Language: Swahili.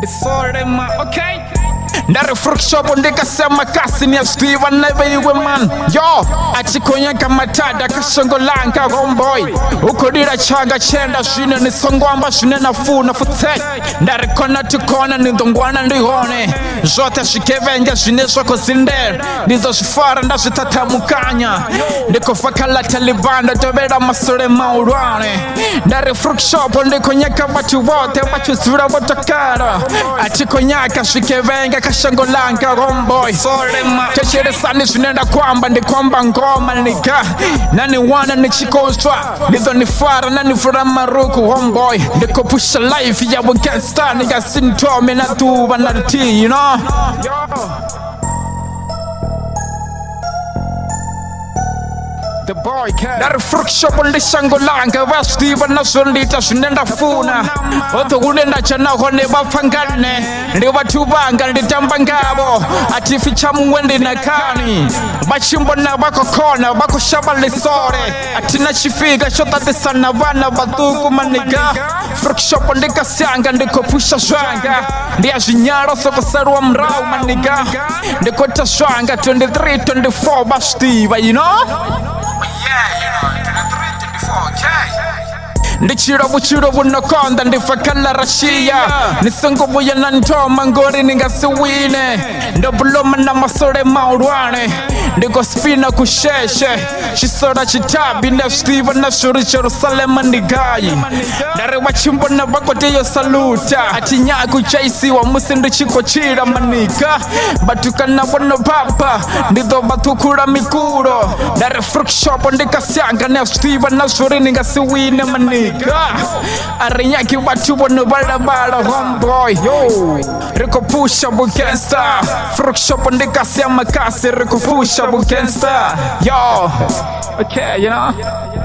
Ndi Sole ma, okay? Ndari Fruishop Ndi Kasi ni Steve Neve man. Yo, achikonyeka matada kashongolanga homeboy. Ukodira changa chenda shine ni songwamba shine na futek. Ndari kona tukona ni ndongwana ndihone. Zote shikevenga shine shoko zinde. Nizo shifara nda shitatamukanya. Ndiko fakala Talibanda tobera masore maurwane. Ndari Fruishop ndikonyeka watu wote watu zura watakara. Achikonyeka shikevenga kashongolanga homeboy. Chechere sani shunenda kwamba ndi kwamba ngoma nika. Nani wana ni chikoswa nizo nifara nani fura maruku homeboy. Ndiko pusha life ya gangsta nigga sintome na tuba na tea, you know. The boy can. Ndari Fruishop Ndi Shangolanga Steve na Solita shunenda funa. Oto unenda chana hone bafangane. Ndi batubanga ndi tambangabo. Atificha mwende na kani. Bachimbo na bako kona bako shaba Ndi Sole. Atina chifiga shota desana vana batuku maniga. Fruishop Ndi Kasi ndiko pusha shwanga. Ndi ajinyaro soko sarwa mrau maniga. Ndiko tashwanga 23, 24 Steve, you know? Ndi chirobu nokonda ndi fakala rashia. Nisongo buya na ntoma ngori ningasiwine. Ndobuloma na masore maurwane. Ndiko spina kusheshe. Shisora chitabi na Steve na shuri Jerusalem ndigayi. Ndari wachimbo na bakote saluta. Atinyaku chaisi wa musindu chiko chira manika. Batuka na wana papa. Ndido batukura mikuro. Ndari Fruishop Ndi Kasi na Steve na shuri ningasiwine manika. Arinyaki watu wana barabara homeboy. Yo, riko pusha gangsta. Fruishop Ndi Kasi Riko pusha gangsta. Yo, okay, you know.